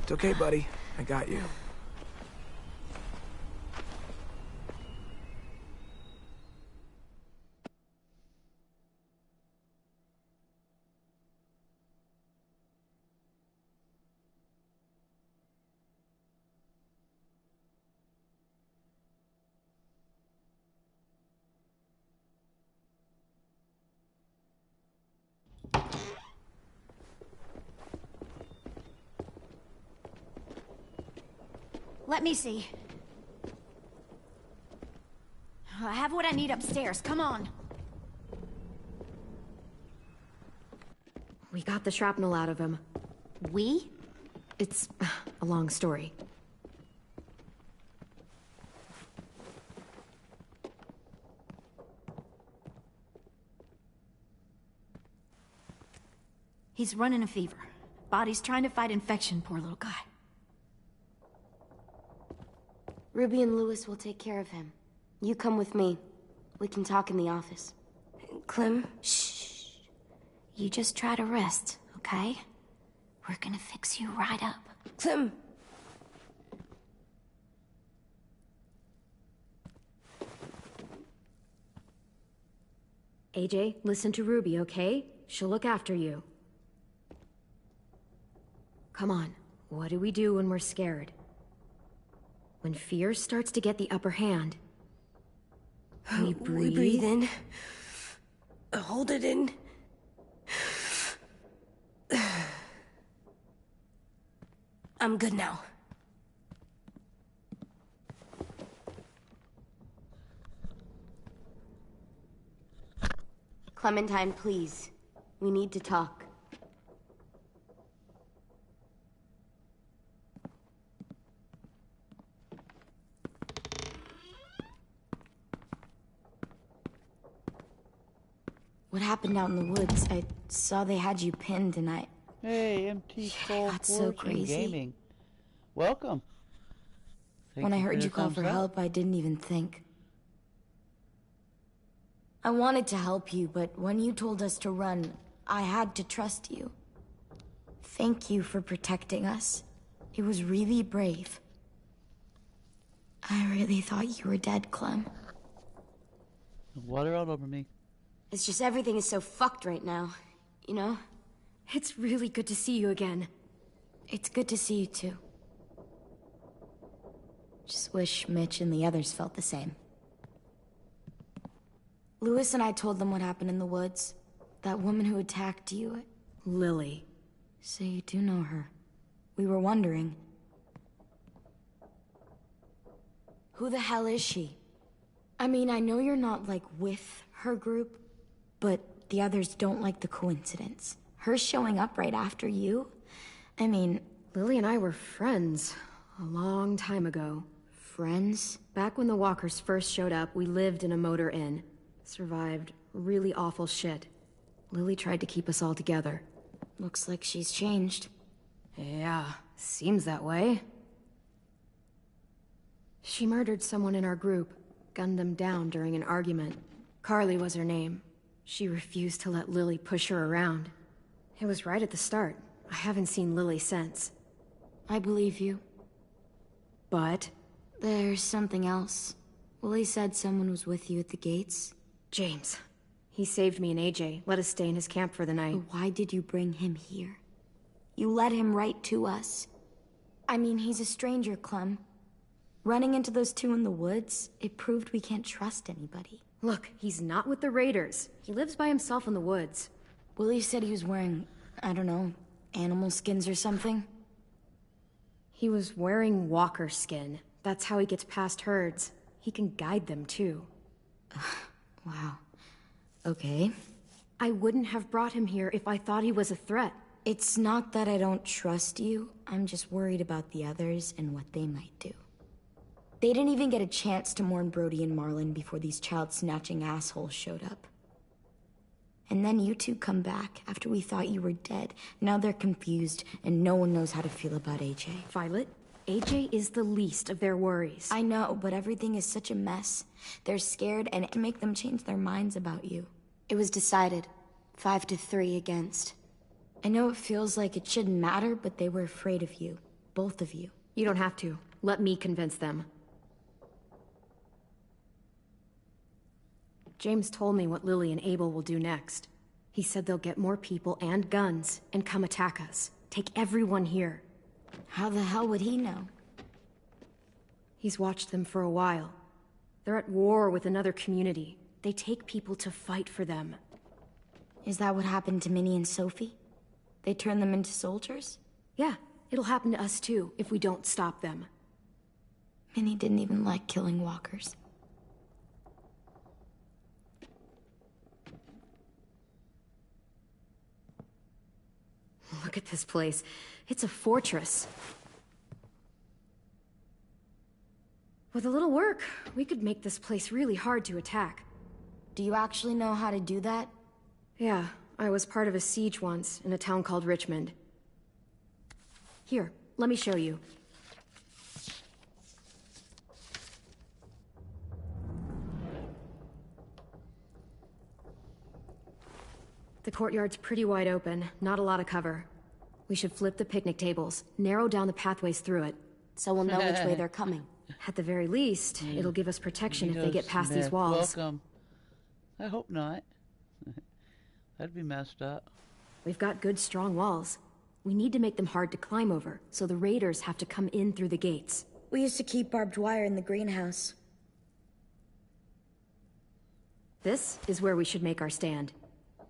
Speaker 9: It's okay, buddy. I got you.
Speaker 14: Let me see. I have what I need upstairs. Come on.
Speaker 2: We got the shrapnel out of him.
Speaker 14: We?
Speaker 2: It's a long story.
Speaker 14: He's running a fever. Body's trying to fight infection, poor little guy.
Speaker 3: Ruby and Lewis will take care of him. You come with me. We can talk in the office. Clem?
Speaker 14: Shh. You just try to rest, okay? We're gonna fix you right up.
Speaker 3: Clem!
Speaker 2: AJ, listen to Ruby, okay? She'll look after you. Come on, what do we do when we're scared? When fear starts to get the upper hand, we breathe.
Speaker 3: We breathe in. Hold it in. I'm good now. Clementine, please. We need to talk.
Speaker 5: What happened out in the woods? I saw they had you pinned and I...
Speaker 6: Hey, ep2
Speaker 5: That's so crazy.
Speaker 6: Gaming. Welcome.
Speaker 5: When I heard you call for help, I didn't even think. I wanted to help you, but when you told us to run, I had to trust you. Thank you for protecting us. It was really brave. I really thought you were dead, Clem.
Speaker 6: Water all over me.
Speaker 3: It's just everything is so fucked right now, you know?
Speaker 2: It's really good to see you again.
Speaker 5: It's good to see you too. Just wish Mitch and the others felt the same. Lewis and I told them what happened in the woods. That woman who attacked you.
Speaker 2: Lily.
Speaker 5: So you do know her. We were wondering. Who the hell is she? I mean, I know you're not, like, with her group, but the others don't like the coincidence. Her showing up right after you? I mean...
Speaker 2: Lily and I were friends a long time ago.
Speaker 5: Friends?
Speaker 2: Back when the walkers first showed up, we lived in a motor inn. Survived really awful shit. Lily tried to keep us all together.
Speaker 5: Looks like she's changed.
Speaker 2: Yeah, seems that way. She murdered someone in our group, gunned them down during an argument. Carly was her name. She refused to let Lily push her around. It was right at the start. I haven't seen Lily since.
Speaker 5: I believe you.
Speaker 2: But?
Speaker 5: There's something else. Willie said someone was with you at the gates.
Speaker 2: James. He saved me and AJ, let us stay in his camp for the night.
Speaker 5: But why did you bring him here? You led him right to us. I mean, he's a stranger, Clem. Running into those two in the woods, it proved we can't trust anybody.
Speaker 2: Look, he's not with the raiders. He lives by himself in the woods.
Speaker 5: Willie said he was wearing, I don't know, animal skins or something.
Speaker 2: He was wearing walker skin. That's how he gets past herds. He can guide them, too.
Speaker 5: Wow. Okay.
Speaker 2: I wouldn't have brought him here if I thought he was a threat.
Speaker 5: It's not that I don't trust you. I'm just worried about the others and what they might do. They didn't even get a chance to mourn Brody and Marlon before these child-snatching assholes showed up. And then you two come back after we thought you were dead. Now they're confused, and no one knows how to feel about AJ.
Speaker 2: Violet, AJ is the least of their worries.
Speaker 5: I know, but everything is such a mess. They're scared, and it can make them change their minds about you.
Speaker 3: It was decided. 5-3 against.
Speaker 5: I know it feels like it shouldn't matter, but they were afraid of you. Both of you.
Speaker 2: You don't have to. Let me convince them. James told me what Lily and Abel will do next. He said they'll get more people and guns and come attack us. Take everyone here.
Speaker 5: How the hell would he know?
Speaker 2: He's watched them for a while. They're at war with another community. They take people to fight for them.
Speaker 5: Is that what happened to Minnie and Sophie? They turned them into soldiers?
Speaker 2: Yeah, it'll happen to us too, if we don't stop them.
Speaker 5: Minnie didn't even like killing walkers.
Speaker 2: Look at this place. It's a fortress. With a little work, we could make this place really hard to attack.
Speaker 5: Do you actually know how to do that?
Speaker 2: Yeah, I was part of a siege once in a town called Richmond. Here, let me show you. The courtyard's pretty wide open, not a lot of cover. We should flip the picnic tables, narrow down the pathways through it.
Speaker 3: So we'll know which way they're coming.
Speaker 2: At the very least, it'll give us protection if they get past these walls.
Speaker 6: Welcome. I hope not. That'd be messed up.
Speaker 2: We've got good, strong walls. We need to make them hard to climb over, so the raiders have to come in through the gates.
Speaker 5: We used to keep barbed wire in the greenhouse.
Speaker 2: This is where we should make our stand.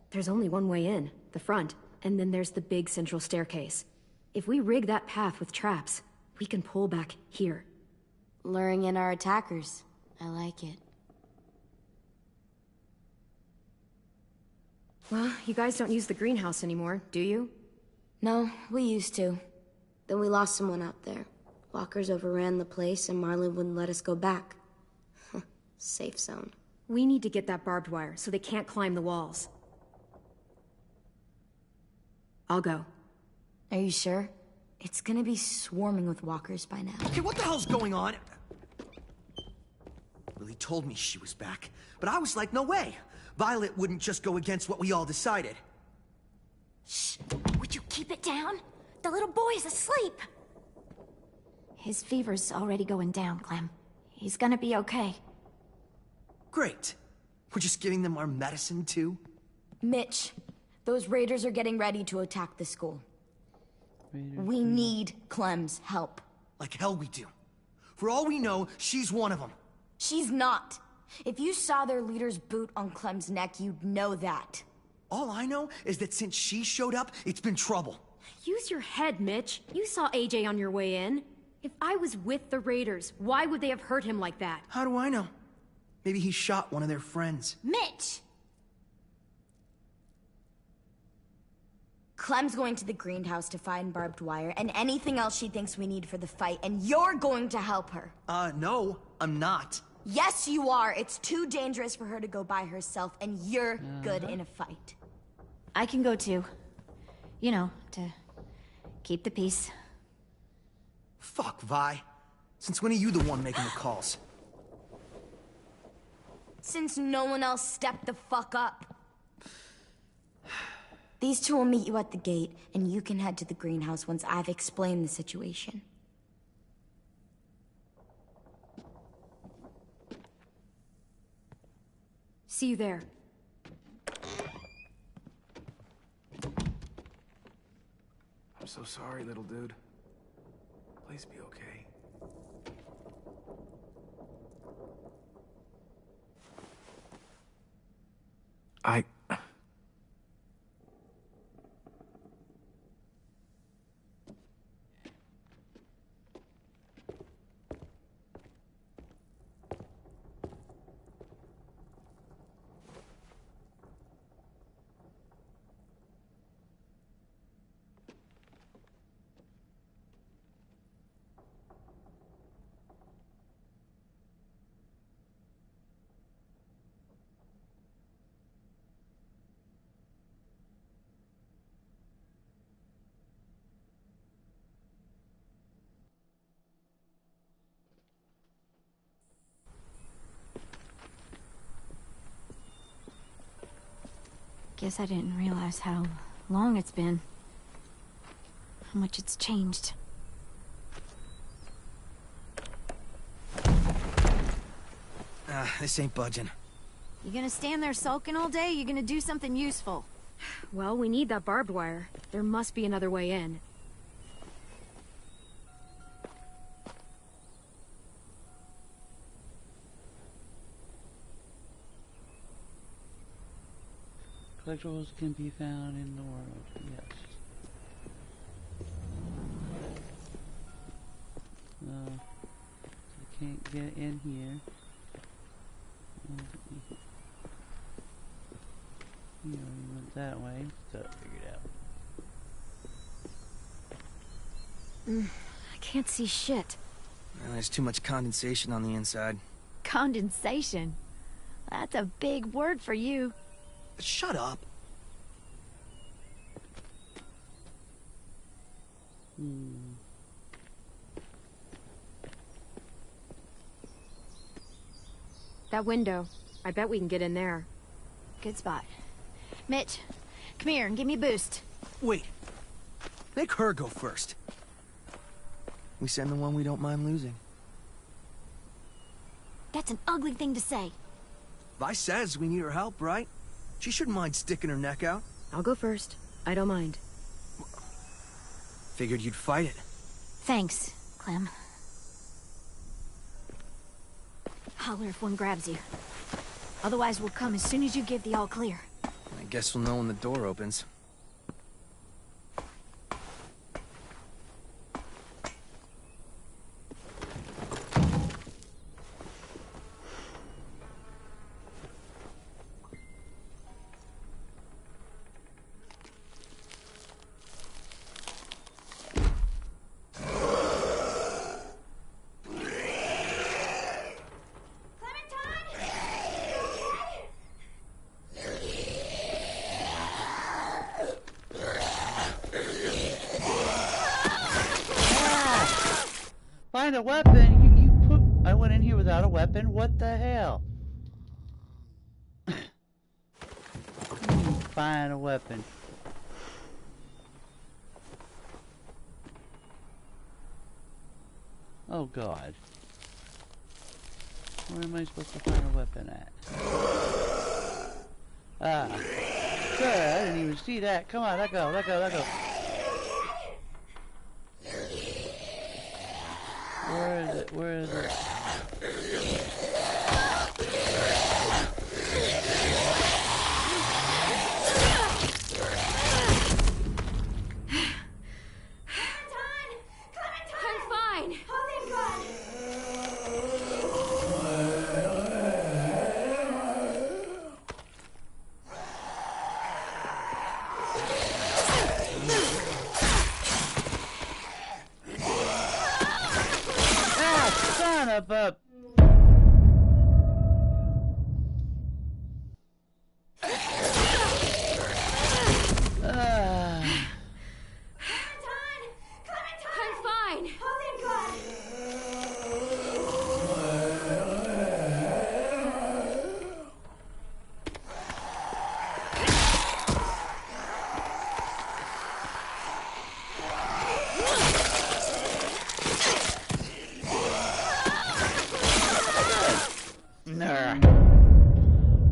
Speaker 2: There's only one way in, the front, and then there's the big central staircase. If we rig that path with traps, we can pull back here.
Speaker 3: Luring in our attackers. I like it.
Speaker 2: Well, you guys don't use the greenhouse anymore, do you?
Speaker 5: No, we used to.
Speaker 3: Then we lost someone out there. Walkers overran the place and Marlon wouldn't let us go back. Safe zone.
Speaker 2: We need to get that barbed wire so they can't climb the walls. I'll go.
Speaker 5: Are you sure? It's gonna be swarming with walkers by now.
Speaker 4: Okay, what the hell's going on? Lily told me she was back, but I was like, no way. Violet wouldn't just go against what we all decided.
Speaker 14: Shh! Would you keep it down? The little boy's asleep! His fever's already going down, Clem. He's gonna be okay.
Speaker 4: Great. We're just giving them our medicine, too?
Speaker 5: Mitch, those raiders are getting ready to attack the school. We need Clem's help.
Speaker 4: Like hell we do. For all we know, she's one of them.
Speaker 5: She's not. If you saw their leader's boot on Clem's neck, you'd know that.
Speaker 4: All I know is that since she showed up, it's been trouble.
Speaker 2: Use your head, Mitch. You saw AJ on your way in. If I was with the raiders, why would they have hurt him like that?
Speaker 4: How do I know? Maybe he shot one of their friends.
Speaker 5: Mitch! Clem's going to the greenhouse to find barbed wire and anything else she thinks we need for the fight, and you're going to help her.
Speaker 4: No, I'm not.
Speaker 5: Yes, you are. It's too dangerous for her to go by herself, and you're good in a fight.
Speaker 14: I can go too. You know, to keep the peace.
Speaker 4: Fuck, Vi. Since when are you the one making the calls?
Speaker 5: Since no one else stepped the fuck up. These two will meet you at the gate, and you can head to the greenhouse once I've explained the situation.
Speaker 2: See you there.
Speaker 9: I'm so sorry, little dude. Please be okay. I...
Speaker 14: Guess I didn't realize how long it's been. How much it's changed.
Speaker 4: This ain't budging.
Speaker 14: You gonna stand there sulking all day? You gonna do something useful?
Speaker 2: Well, we need that barbed wire. There must be another way in.
Speaker 6: Collectibles can be found in the world, yes. No, I can't get in here. You already went that way, so figured out.
Speaker 2: I can't see shit.
Speaker 4: Well, there's too much condensation on the inside.
Speaker 14: Condensation? That's a big word for you.
Speaker 4: Shut up.
Speaker 2: That window. I bet we can get in there.
Speaker 14: Good spot. Mitch, come here and give me a boost.
Speaker 4: Wait. Make her go first. We send the one we don't mind losing.
Speaker 14: That's an ugly thing to say.
Speaker 4: Vi says we need her help, right? She shouldn't mind sticking her neck out.
Speaker 2: I'll go first. I don't mind.
Speaker 4: Figured you'd fight it.
Speaker 14: Thanks, Clem. Holler if one grabs you. Otherwise, we'll come as soon as you give the all clear.
Speaker 4: I guess we'll know when the door opens.
Speaker 6: Find a weapon? You put... I went in here without a weapon? What the hell? Find a weapon. Oh god. Where am I supposed to find a weapon at? Ah. Good, I didn't even see that. Come on, let go, let go, let go. Where is it? Where is it?
Speaker 2: I'm fine.
Speaker 14: Oh, thank God.
Speaker 6: Son of a...
Speaker 2: I'm fine.
Speaker 14: Oh, thank God.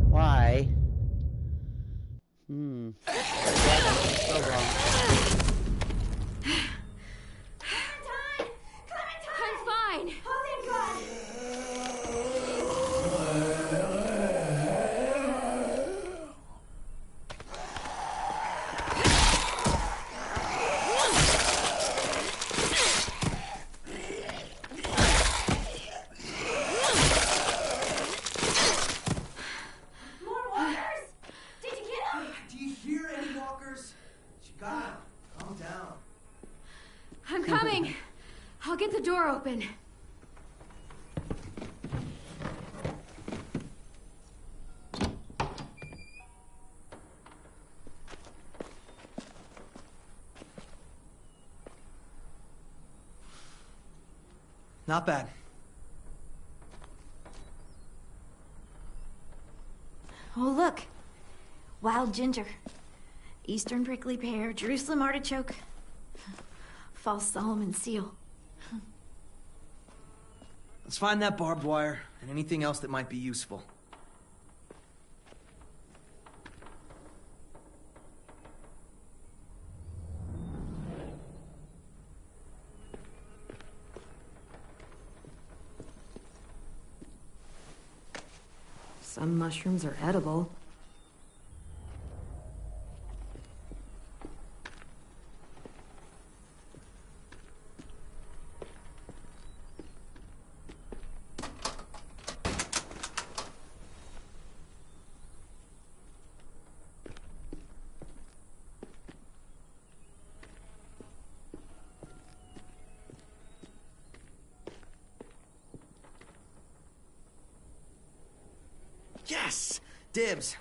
Speaker 6: Why? So wrong.
Speaker 2: I'm fine.
Speaker 14: Oh, thank God. More walkers? Did you get them?
Speaker 4: Do you hear any walkers? She got him. Calm down.
Speaker 2: I'm coming. I'll get the door open.
Speaker 4: Not bad.
Speaker 14: Oh, look. wild ginger, eastern prickly pear, Jerusalem artichoke, false Solomon seal.
Speaker 4: Let's find that barbed wire and anything else that might be useful.
Speaker 2: Some mushrooms are edible.
Speaker 4: Yes! Dibs.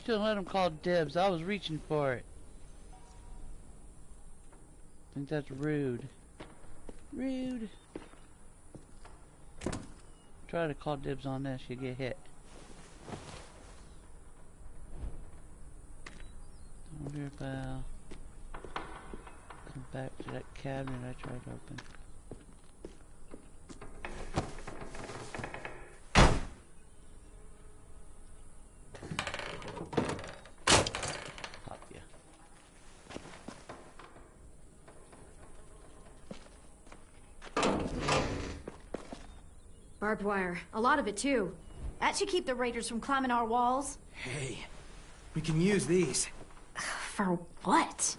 Speaker 6: Shouldn't let him call dibs. I was reaching for it. I think that's rude. Rude. Try to call dibs on this, you get hit. I wonder if I'll come back to that cabinet I tried to open.
Speaker 14: Barbed wire. A lot of it, too. That should keep the raiders from climbing our walls.
Speaker 4: Hey, we can use these.
Speaker 14: For what?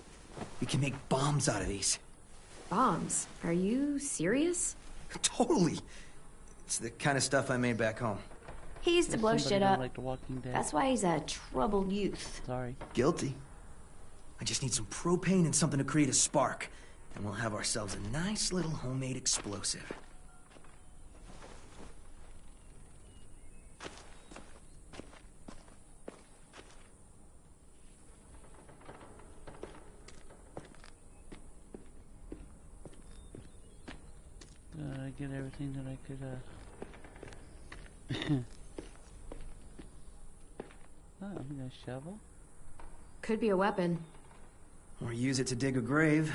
Speaker 4: We can make bombs out of these.
Speaker 2: Bombs? Are you serious?
Speaker 4: Totally. It's the kind of stuff I made back home.
Speaker 14: He used to blow shit up.
Speaker 6: Like The Walking Dead.
Speaker 14: That's why he's a troubled youth.
Speaker 6: Sorry.
Speaker 4: Guilty. I just need some propane and something to create a spark. And we'll have ourselves a nice little homemade explosive.
Speaker 6: I get everything that I could, Oh, I'm gonna shovel.
Speaker 2: Could be a weapon.
Speaker 4: Or use it to dig a grave.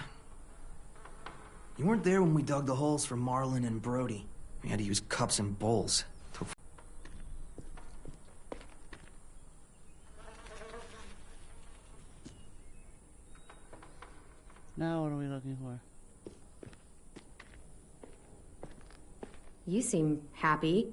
Speaker 4: You weren't there when we dug the holes for Marlin and Brody. We had to use cups and bowls.
Speaker 6: Now what are we looking for?
Speaker 2: You seem happy.